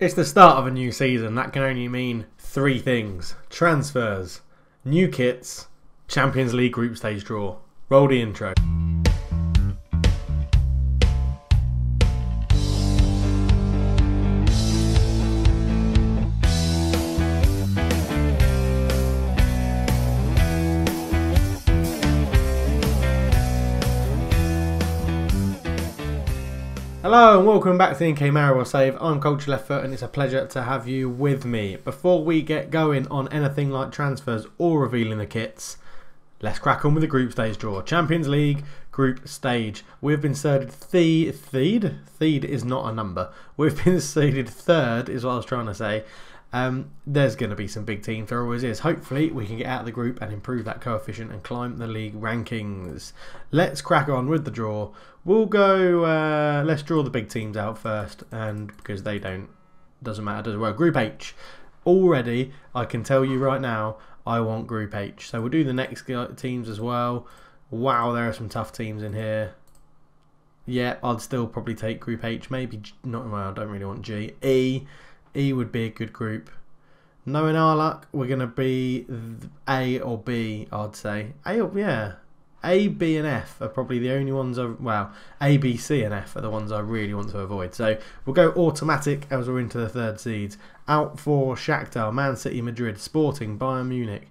It's the start of a new season. That can only mean three things: transfers, new kits, Champions League group stage draw. Roll the intro. Hello and welcome back to NK Maribor Save. I'm Culture Left Foot and it's a pleasure to have you with me. Before we get going on anything like transfers or revealing the kits, let's crack on with the group stage draw. Champions League group stage. We've been seeded Theed is not a number. We've been seeded third is what I was trying to say. There's going to be some big teams, there always is. Hopefully we can get out of the group and improve that coefficient and climb the league rankings. Let's crack on with the draw. We'll go, let's draw the big teams out first, and because they doesn't matter, does it? Well, Group H. Already, I can tell you right now, I want Group H. So we'll do the next teams as well. Wow, there are some tough teams in here. Yeah, I'd still probably take Group H. Maybe not. Well, I don't really want G. E would be a good group. Knowing our luck, we're going to be A or B, I'd say. A, B and F are probably the only ones, well, A, B, C and F are the ones I really want to avoid. So we'll go automatic as we're into the third seeds. Out for Shakhtar, Man City, Madrid, Sporting, Bayern Munich,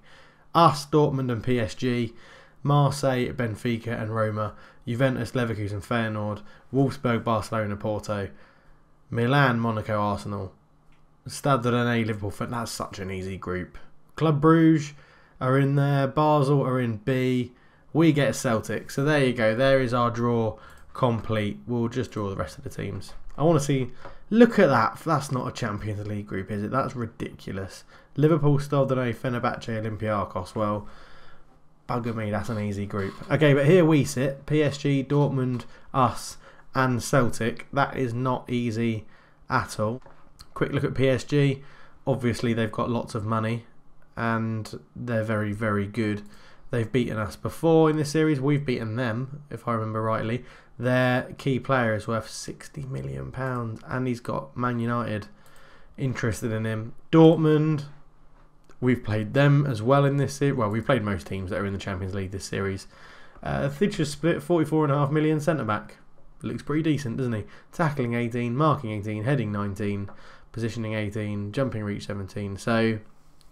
us, Dortmund and PSG, Marseille, Benfica and Roma, Juventus, Leverkusen, Feyenoord, Wolfsburg, Barcelona, Porto, Milan, Monaco, Arsenal, Stade Rennais, Liverpool. That's such an easy group. Club Brugge are in there, Basel are in B. We get Celtic. So there you go. There is our draw complete. We'll just draw the rest of the teams. I want to see... Look at that. That's not a Champions League group, is it? That's ridiculous. Liverpool, Stade Rennais, Fenerbahce, Olympiacos. Well, bugger me. That's an easy group. Okay, but here we sit. PSG, Dortmund, us and Celtic. That is not easy at all. Quick look at PSG. Obviously, they've got lots of money and they're very, very good. They've beaten us before in this series. We've beaten them, if I remember rightly. Their key player is worth £60 million and he's got Man United interested in him. Dortmund, we've played them as well in this series. Well, we've played most teams that are in the Champions League this series. Fixture split, 44.5 million, centre-back. Looks pretty decent, doesn't he? Tackling 18, marking 18, heading 19, positioning 18, jumping reach 17. So,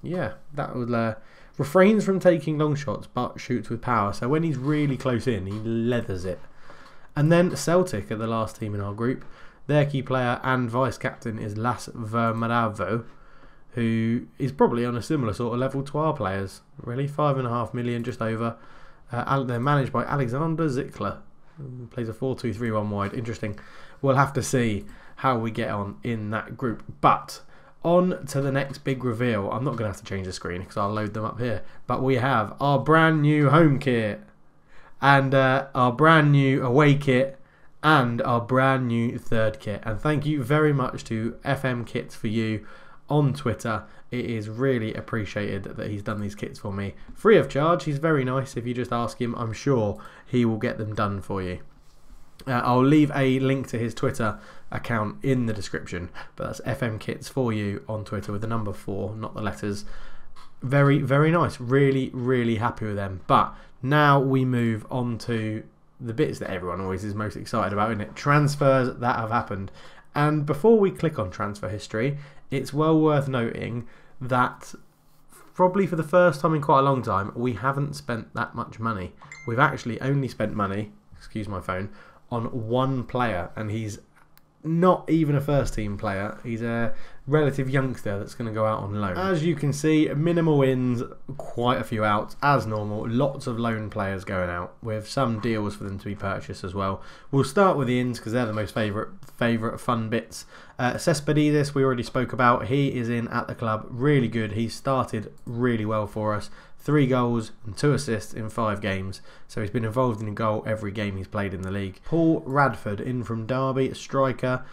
yeah, that would... refrains from taking long shots but shoots with power. So when he's really close in, he leathers it. And then Celtic are the last team in our group. Their key player and vice-captain is Las Vermaravo, who is probably on a similar sort of level to our players. Really, 5.5 million, just over. They're managed by Alexander Zickler. Plays a 4-2-3-1 wide. Interesting. We'll have to see how we get on in that group. But... on to the next big reveal. I'm not going to have to change the screen because I'll load them up here. But we have our brand new home kit and our brand new away kit and our brand new third kit. And thank you very much to FM Kits for You on Twitter. It is really appreciated that he's done these kits for me. Free of charge. He's very nice. If you just ask him, I'm sure he will get them done for you. I'll leave a link to his Twitter account in the description, but that's FM Kits for You on Twitter with the number 4, not the letters. Very, very nice. Really, really happy with them. But now we move on to the bits that everyone always is most excited about, isn't it? Transfers that have happened. And before we click on transfer history, it's well worth noting that probably for the first time in quite a long time, we haven't spent that much money. We've actually only spent money, excuse my phone, on one player, and he's not even a first team player. He's a relative youngster that's going to go out on loan. As you can see, minimal ins, quite a few outs as normal. Lots of loan players going out with some deals for them to be purchased as well. We'll start with the ins because they're the most favourite fun bits. Cespedes we already spoke about. He is in at the club, really good. He started really well for us. 3 goals and 2 assists in 5 games. So he's been involved in a goal every game he's played in the league. Paul Radford in from Derby, striker,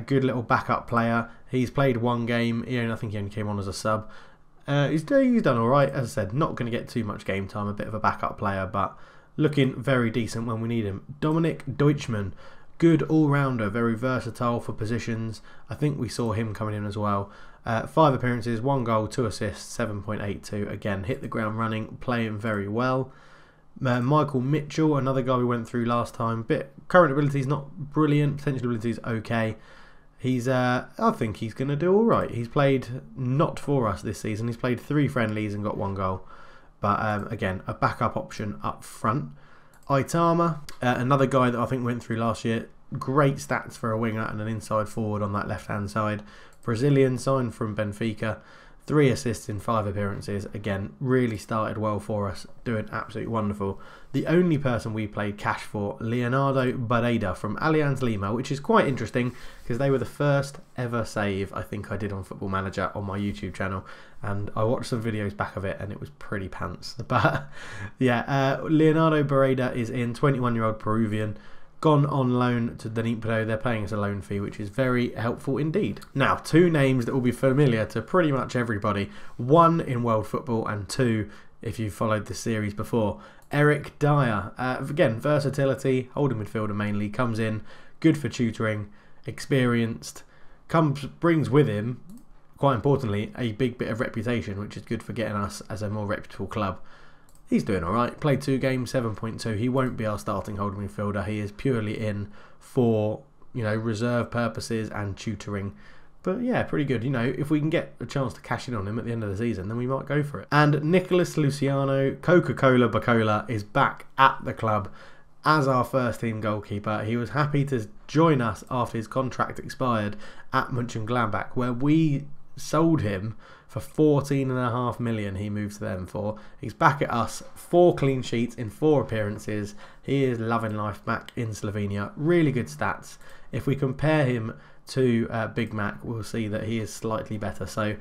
good little backup player. He's played 1 game. I think he only came on as a sub. He's done alright. As I said, not going to get too much game time. A bit of a backup player, but looking very decent when we need him. Dominic Deutschmann, good all-rounder, very versatile for positions. I think we saw him coming in as well. 5 appearances, 1 goal, 2 assists, 7.82. Again, hit the ground running, playing very well. Michael Mitchell, another guy we went through last time. Current ability is not brilliant, potential ability is okay. He's, I think he's going to do all right. He's played not for us this season. He's played 3 friendlies and got 1 goal. But again, a backup option up front. Aitama, another guy that I think went through last year. Great stats for a winger and an inside forward on that left-hand side. Brazilian, signed from Benfica. 3 assists in 5 appearances. Again, really started well for us, doing absolutely wonderful. The only person we played cash for, Leonardo Barreira from Allianz Lima, which is quite interesting because they were the first ever save I think I did on Football Manager on my YouTube channel, and I watched some videos back of it and it was pretty pants. But yeah, Leonardo Barreira is in, 21-year-old Peruvian. Gone on loan to Dnipro. They're paying us a loan fee, which is very helpful indeed. Now, 2 names that will be familiar to pretty much everybody. 1 in world football and 2 if you've followed the series before. Eric Dyer. Again, versatility, holding midfielder mainly, comes in, good for tutoring, experienced, brings with him, quite importantly, a big bit of reputation, which is good for getting us as a more reputable club. He's doing alright. Played 2 games, 7.2. He won't be our starting holding midfielder. He is purely in for, reserve purposes and tutoring. But yeah, pretty good. If we can get a chance to cash in on him at the end of the season, then we might go for it. And Nicholas Luciano, Coca-Cola Bacola, is back at the club as our first team goalkeeper. He was happy to join us after his contract expired at Mönchengladbach, where we sold him for 14.5 million. He moved to them for. He's back at us, 4 clean sheets in 4 appearances. He is loving life back in Slovenia. Really good stats. If we compare him to Big Mac, we'll see that he is slightly better. So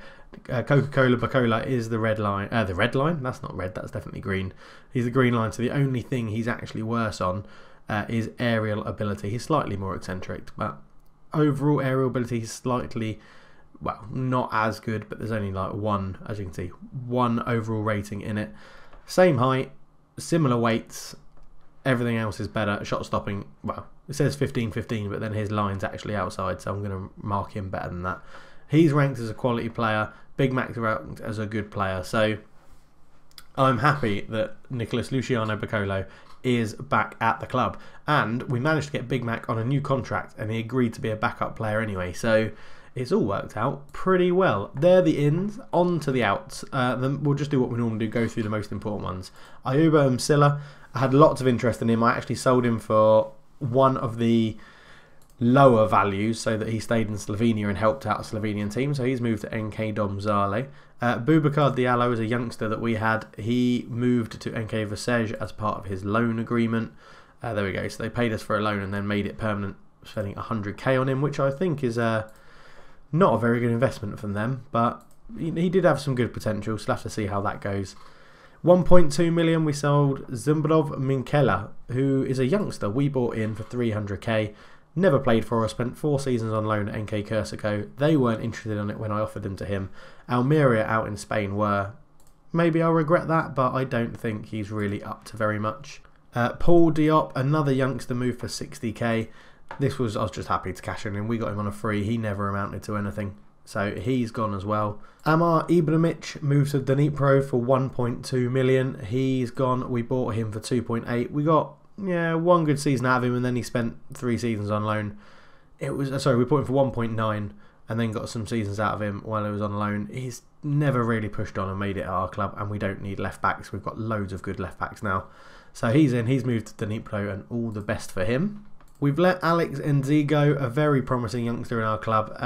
Coca-Cola Bacola is the red line. The red line? That's not red, that's definitely green. He's the green line, so the only thing he's actually worse on is aerial ability. He's slightly more eccentric, but overall aerial ability is slightly, well, not as good, but there's only like 1, as you can see, 1 overall rating in it. Same height, similar weights, everything else is better. Shot stopping, well, it says 15-15, but then his line's actually outside, so I'm going to mark him better than that. He's ranked as a quality player. Big Mac's ranked as a good player, so I'm happy that Nicholas Luciano Bacolo is back at the club. And we managed to get Big Mac on a new contract, and he agreed to be a backup player anyway, so it's all worked out pretty well. They're the ins, on to the outs. Then we'll just do what we normally do, go through the most important ones. Ayuba Msilla, I had lots of interest in him. I actually sold him for one of the lower values so that he stayed in Slovenia and helped out a Slovenian team. So he's moved to NK Domžale. Boubacar Diallo is a youngster that we had. He moved to NK Versej as part of his loan agreement. There we go. So they paid us for a loan and then made it permanent, spending 100k on him, which I think is not a very good investment from them, but he did have some good potential, so we'll have to see how that goes. 1.2 million we sold Zimbrov Minkela, who is a youngster we bought in for 300k. Never played for us, spent 4 seasons on loan at NK Cursico. They weren't interested in it when I offered them to him. Almeria out in Spain were. Maybe I'll regret that, but I don't think he's really up to very much. Paul Diop, another youngster, moved for 60k. I was just happy to cash in him. We got him on a free. He never amounted to anything, so he's gone as well. Amar Ibrahimovic moved to Dnipro for 1.2 million. He's gone. We bought him for 2.8. We got 1 good season out of him, and then he spent 3 seasons on loan. We bought him for 1.9 and then got some seasons out of him while he was on loan. He's never really pushed on and made it at our club, and we don't need left backs. We've got loads of good left backs now. So he's in. He's moved to Dnipro, and all the best for him. We've let Alex Nzi go, a very promising youngster in our club.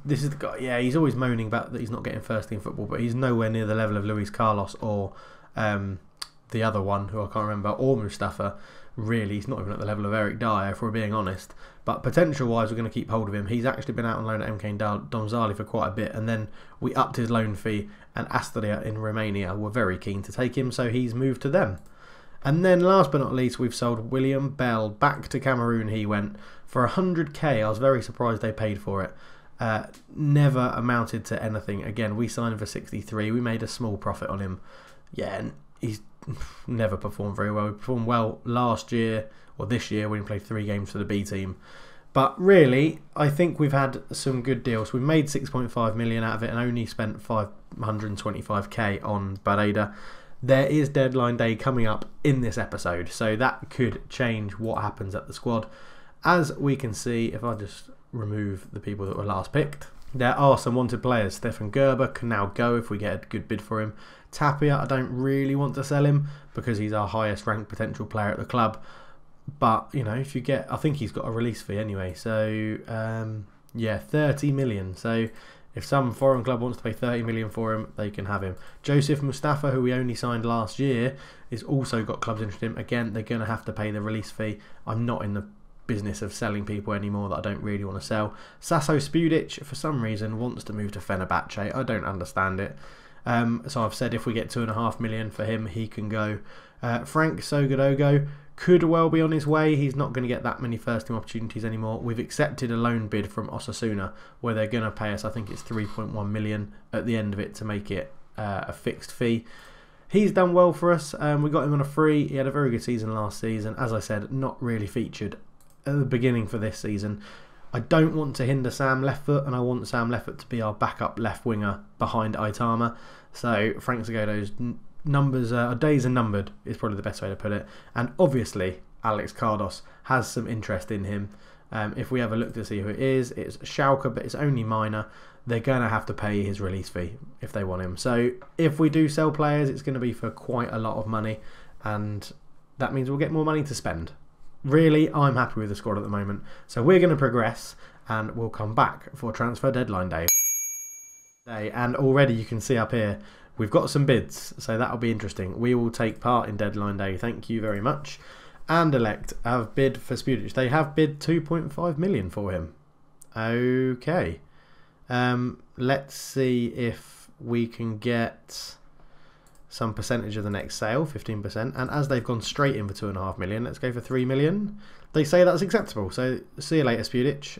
This is the guy. Yeah, he's always moaning about that he's not getting first team football, but he's nowhere near the level of Luis Carlos or the other one who I can't remember, or Mustafa. Really, he's not even at the level of Eric Dyer, if we're being honest. But potential-wise, we're going to keep hold of him. He's actually been out on loan at NK Domžale for quite a bit, and then we upped his loan fee, and Astria in Romania were very keen to take him, so he's moved to them. And then last but not least, we've sold William Bell. Back to Cameroon he went for 100k. I was very surprised they paid for it. Never amounted to anything. Again, we signed him for 63. We made a small profit on him. Yeah, and he's never performed very well. He performed well last year or this year when he played 3 games for the B team. But really, I think we've had some good deals. We've made 6.5 million out of it and only spent 525k on Bareda. There is deadline day coming up in this episode, so that could change what happens at the squad. As we can see, if I just remove the people that were last picked, there are some wanted players. Stefan Gerber can now go if we get a good bid for him. Tapia, I don't really want to sell him because he's our highest ranked potential player at the club. But, you know, if you get... I think he's got a release fee anyway. So, yeah, 30 million. So, if some foreign club wants to pay 30 million for him, they can have him. Joseph Mustafa, who we only signed last year, is also got clubs interested in him. Again, they're going to have to pay the release fee. I'm not in the business of selling people anymore that I don't really want to sell. Sasso Spudic, for some reason, wants to move to Fenerbahce. I don't understand it. So I've said if we get 2.5 million for him, he can go. Frank Sogodogo could well be on his way. He's not going to get that many first team opportunities anymore. We've accepted a loan bid from Osasuna where they're going to pay us, I think it's 3.1 million at the end of it to make it a fixed fee. He's done well for us. We got him on a free. He had a very good season last season. As I said, not really featured at the beginning for this season. I don't want to hinder Sam Leftfoot, and I want Sam Leftfoot to be our backup left winger behind Aitama. So Frank Zagodo's numbers, days are numbered is probably the best way to put it. And obviously Alex Cardos has some interest in him. If we have a look to see who it is, it's Schalke, but it's only minor. They're going to have to pay his release fee if they want him. So if we do sell players, it's going to be for quite a lot of money, and that means we'll get more money to spend. Really, I'm happy with the squad at the moment. So we're going to progress, and we'll come back for transfer deadline day. And already you can see up here, we've got some bids, so that'll be interesting. We will take part in deadline day. Thank you very much. Anderlecht have bid for Spudic. They have bid 2.5 million for him. Okay. Let's see if we can get some percentage of the next sale, 15%. And as they've gone straight in for 2.5 million, let's go for 3 million. They say that's acceptable. So see you later, Spudic.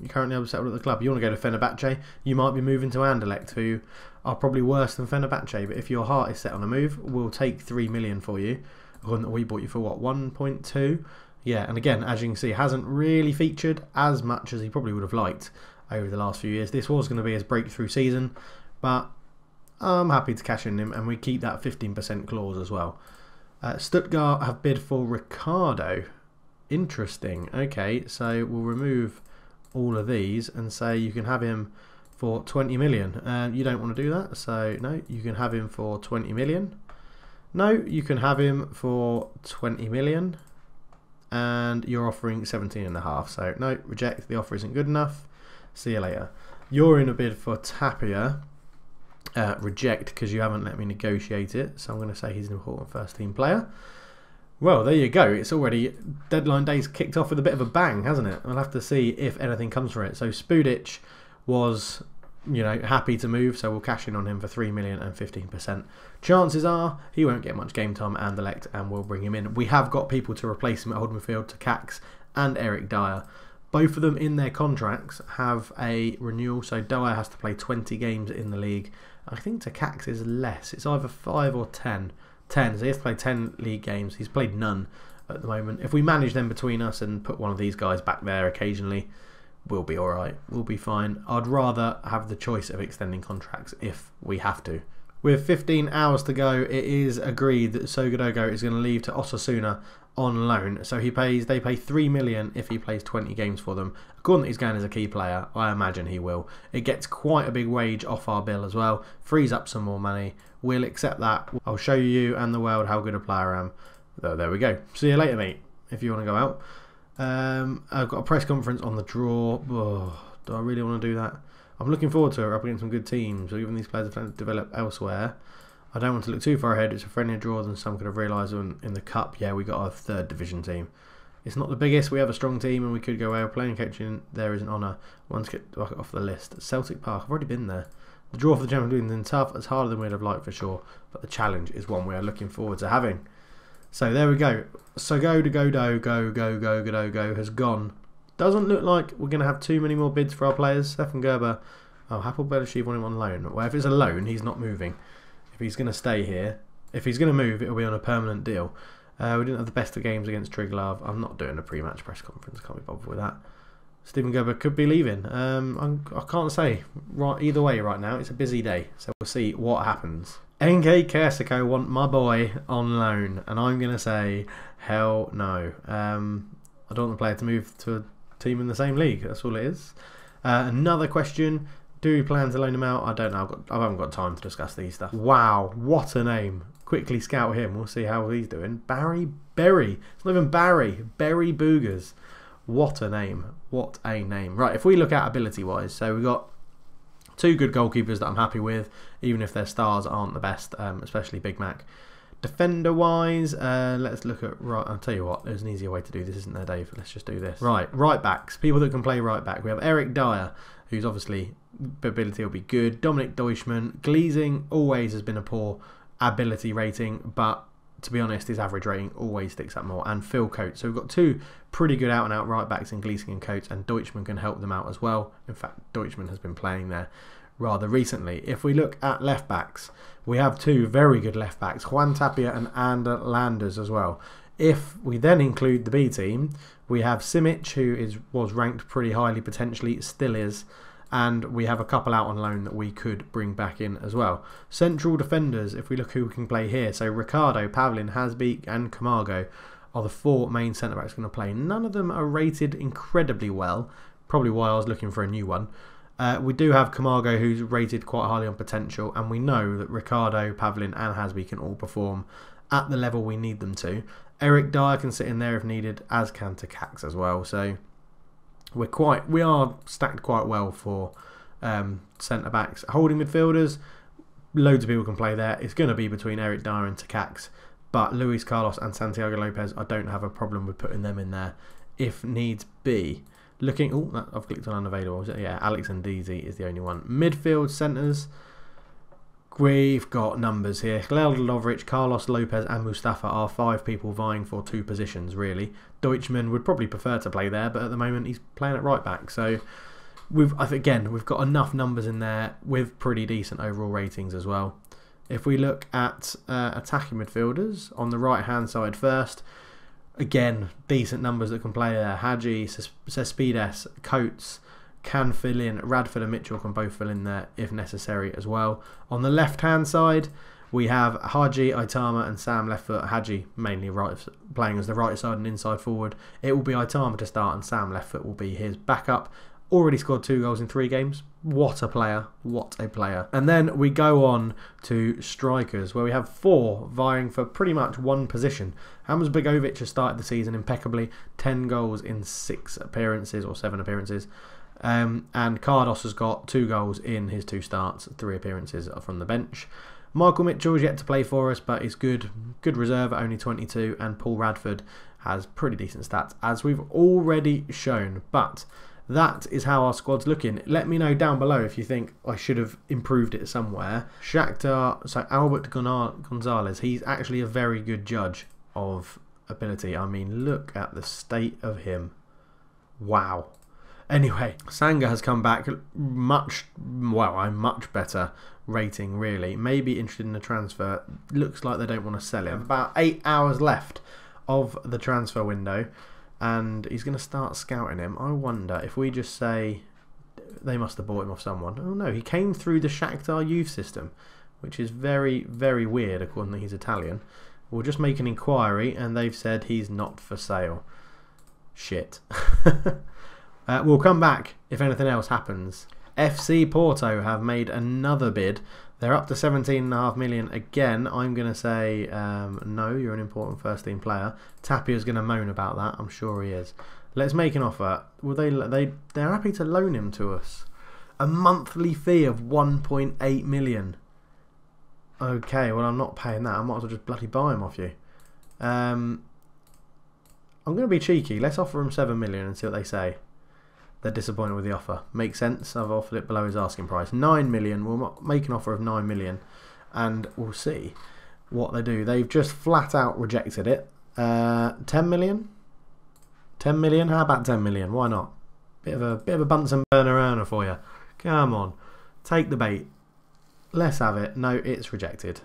You're currently settled at the club. You want to go to Fenerbahce, you might be moving to Anderlecht, who are probably worse than Fenerbahce. But if your heart is set on a move, we'll take 3 million for you. We bought you for what, 1.2? Yeah, and again, as you can see, hasn't really featured as much as he probably would have liked over the last few years. This was going to be his breakthrough season, but I'm happy to cash in him, and we keep that 15% clause as well. Stuttgart have bid for Ricardo. Interesting. Okay, so we'll remove all of these and say you can have him for 20 million. You don't want to do that, so no, you can have him for 20 million. No, you can have him for 20 million. And you're offering 17.5. So no, reject. The offer isn't good enough. See you later. You're in a bid for Tapia. Reject, because you haven't let me negotiate it. So I'm going to say he's an important first team player. Well, there you go. It's already deadline day's kicked off with a bit of a bang, hasn't it? We'll have to see if anything comes from it. So Spudic was, you know, happy to move, so we'll cash in on him for 3 million and 15%. Chances are he won't get much game time at Anderlecht, and we'll bring him in. We have got people to replace him at holding midfield, to Cax and Eric Dyer. Both of them in their contracts have a renewal, so Dyer has to play 20 games in the league. I think Cax is less. It's either 5 or 10. 10, so he has to play 10 league games. He's played none at the moment. If we manage them between us and put one of these guys back there occasionally, we'll be alright. We'll be fine. I'd rather have the choice of extending contracts if we have to. With 15 hours to go, it is agreed that Sogodogo is going to leave to Osasuna on loan. So they pay 3 million if he plays 20 games for them. According to he's going as a key player, I imagine he will. It gets quite a big wage off our bill as well. Frees up some more money. We'll accept that. I'll show you and the world how good a player I am. So there we go. See you later, mate, if you want to go out. I've got a press conference on the draw. Oh, do I really want to do that? I'm looking forward to it. We're up against some good teams. So even these players have developed elsewhere. I don't want to look too far ahead. It's a friendlier draw than some could have realised in the cup. Yeah, we got our 3rd division team. It's not the biggest. We have a strong team and we could go well. Playing coaching there is an honour. Once get off the list. Celtic Park. I've already been there. The draw for the Champions League is tough. It's harder than we'd have liked for sure. But the challenge is one we are looking forward to having. So there we go. So go has gone. Doesn't look like we're going to have too many more bids for our players. Stefan Gerber. Oh, Hapoel Beersheva want him on loan. Well, if it's a loan, he's not moving. If he's going to stay here, If he's going to move, it'll be on a permanent deal. We didn't have the best of games against Triglav. I'm not doing a pre-match press conference. Can't be bothered with that. Stephen Gerber could be leaving. I can't say right either way right now. It's a busy day, so we'll see what happens. NK Kersiko want my boy on loan, and I'm going to say hell no. I don't want the player to move to a team in the same league. That's all it is. Another question. Do we plan to loan him out? I don't know. I haven't got time to discuss these stuff. Wow, what a name. Quickly scout him. We'll see how he's doing. Barry Berry. It's not even Barry. Berry Boogers. What a name. What a name. Right, if we look at ability-wise, so we've got 2 good goalkeepers that I'm happy with, even if their stars aren't the best, especially Big Mac. Defender-wise, let's look at... Right, I'll tell you what, there's an easier way to do this, isn't there, Dave? Let's just do this. Right, right-backs. People that can play right-back. We have Eric Dyer, who's obviously... ability will be good. Dominic Deutschmann. Gleasing always has been a poor ability rating, but to be honest, his average rating always sticks up more. And Phil Coates. So we've got 2 pretty good out-and-out right-backs in Gleasing and Coates, and Deutschmann can help them out as well. In fact, Deutschmann has been playing there rather recently. If we look at left-backs, we have 2 very good left-backs, Juan Tapia and Ander Landers as well. If we then include the B team, we have Simic, who was ranked pretty highly, potentially still is, and we have a couple out on loan that we could bring back in as well. Central defenders, if we look who can play here, so Ricardo, Pavlin, Hasbeek and Camargo are the 4 main centre-backs going to play. None of them are rated incredibly well, probably why I was looking for a new one. We do have Camargo, who's rated quite highly on potential, and we know that Ricardo, Pavlin and Hasbeek can all perform at the level we need them to. Eric Dyer can sit in there if needed, as can Takax as well, so... We are stacked quite well for centre backs. Holding midfielders, loads of people can play there. It's going to be between Eric Dyer and Takax, but Luis Carlos and Santiago Lopez, I don't have a problem with putting them in there if needs be. Looking, oh, I've clicked on unavailable. Yeah, Alex and DZ is the only one. Midfield centres, we've got numbers here. Hlel Lovric, Carlos Lopez and Mustafa are 5 people vying for 2 positions, really. Deutschmann would probably prefer to play there, but at the moment he's playing at right back. So, we've got enough numbers in there with pretty decent overall ratings as well. If we look at attacking midfielders, on the right-hand side first, again, decent numbers that can play there. Hadji, Cespides, Coates can fill in. Radford and Mitchell can both fill in there if necessary as well. On the left-hand side, we have Haji, Aitama and Sam left foot. Haji mainly playing as the right side and inside forward. It will be Aitama to start and Sam left foot will be his backup. Already scored 2 goals in 3 games. What a player. What a player. And then we go on to strikers, where we have 4 vying for pretty much 1 position. Hamza Begovic has started the season impeccably. 10 goals in 6 appearances or 7 appearances. And Cardos has got 2 goals in his 2 starts, 3 appearances from the bench. Michael Mitchell is yet to play for us, but he's good reserve at only 22, and Paul Radford has pretty decent stats, as we've already shown. But that is how our squad's looking. Let me know down below if you think I should have improved it somewhere. Shakhtar, so Albert Gonzalez, he's actually a very good judge of ability. I mean, look at the state of him. Wow. Anyway, Sanga has come back a much better rating, really. Maybe interested in a transfer. Looks like they don't want to sell him. About 8 hours left of the transfer window, and he's going to start scouting him. I wonder if we just say they must have bought him off someone. Oh no, he came through the Shakhtar youth system, which is very, very weird according to he's Italian. We'll just make an inquiry, and they've said he's not for sale. Shit. We'll come back if anything else happens. FC Porto have made another bid. They're up to 17.5 million again. I'm going to say no, you're an important first team player. Tapia's going to moan about that. I'm sure he is. Let's make an offer. Will they're happy to loan him to us. A monthly fee of 1.8 million. Okay, well I'm not paying that. I might as well just bloody buy him off you. I'm going to be cheeky. Let's offer him 7 million and see what they say. They're disappointed with the offer. Makes sense. I've offered it below his asking price. 9 million. We'll make an offer of 9 million and we'll see what they do. They've just flat out rejected it. 10 million? 10 million? How about 10 million? Why not? Bit of a Bunsen burner earner for you. Come on. Take the bait. Let's have it. No, it's rejected.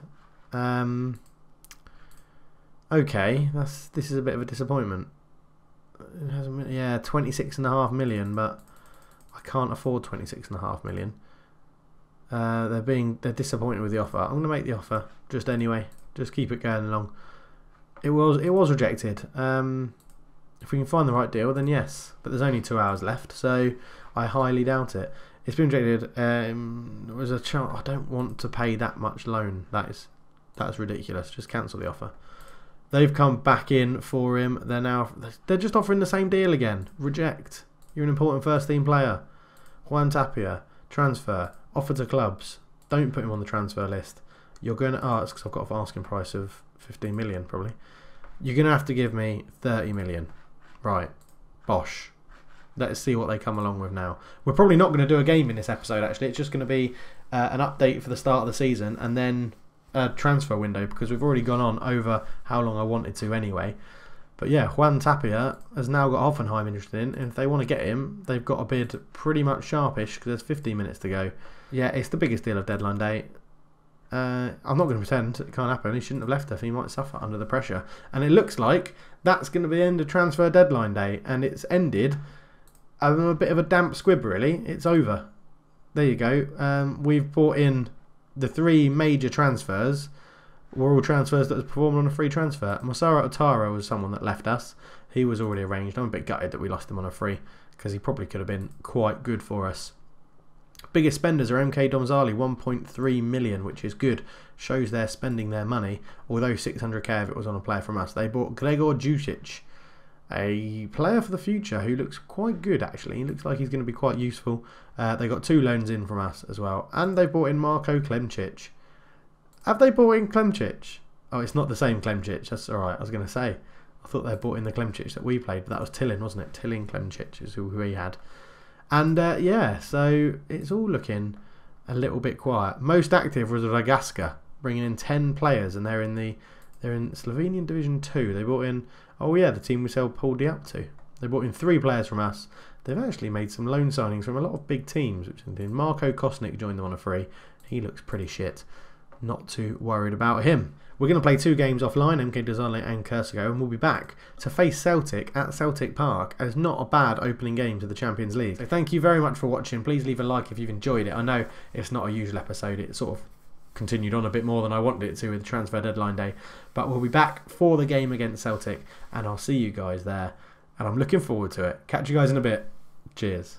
Okay, this is a bit of a disappointment. It hasn't, yeah, 26.5 million, but I can't afford 26.5 million. They're disappointed with the offer. I'm going to make the offer just anyway. Just keep it going along. It was rejected. If we can find the right deal, then yes. But there's only 2 hours left, so I highly doubt it. It's been rejected. There was a chance. I don't want to pay that much loan. That's ridiculous. Just cancel the offer. They've come back in for him. They're just offering the same deal again. Reject. You're an important first team player. Juan Tapia, transfer, offer to clubs. Don't put him on the transfer list. You're going to ask, because I've got an asking price of 15 million probably. You're going to have to give me 30 million. Right. Bosh. Let's see what they come along with now. We're probably not going to do a game in this episode actually. It's just going to be an update for the start of the season and then a transfer window, because we've already gone on over how long I wanted to anyway. But yeah, Juan Tapia has now got Hoffenheim interested in, and if they want to get him, they've got a bid pretty much sharpish because there's 15 minutes to go. Yeah, it's the biggest deal of deadline day. I'm not going to pretend it can't happen. He shouldn't have left if he might suffer under the pressure. And it looks like that's going to be the end of transfer deadline day, and it's ended. I'm a bit of a damp squib really. It's over. There you go. We've brought in the 3 major transfers. Were all transfers that was performed on a free transfer. Masaru Otaro was someone that left us. He was already arranged. I'm a bit gutted that we lost him on a free, because he probably could have been quite good for us. Biggest spenders are MK Domzali, 1.3 million, which is good. Shows they're spending their money, although 600k if it was on a player from us. They bought Gregor Djusic, a player for the future who looks quite good actually. He looks like he's going to be quite useful. They got 2 loans in from us as well. And they bought in Marko Klemčić. Have they bought in Klemčić? Oh, it's not the same Klemčić. That's alright. I was going to say. I thought they bought in the Klemčić that we played. But that was Tillin, wasn't it? Tillin Klemčić is who we had. And yeah, so it's all looking a little bit quiet. Most active was Ragaska, bringing in 10 players. And they're in Slovenian Division 2. They bought in, oh yeah, the team we sold Paul Diop to. They bought in 3 players from us. They've actually made some loan signings from a lot of big teams. Which Marko Kostic joined them on a free. He looks pretty shit. Not too worried about him. We're going to play 2 games offline, MK Domzali and Kursago, and we'll be back to face Celtic at Celtic Park. And it's not a bad opening game to the Champions League. So thank you very much for watching. Please leave a like if you've enjoyed it. I know it's not a usual episode. It sort of continued on a bit more than I wanted it to with the transfer deadline day. But we'll be back for the game against Celtic, and I'll see you guys there. And I'm looking forward to it. Catch you guys in a bit. Cheers.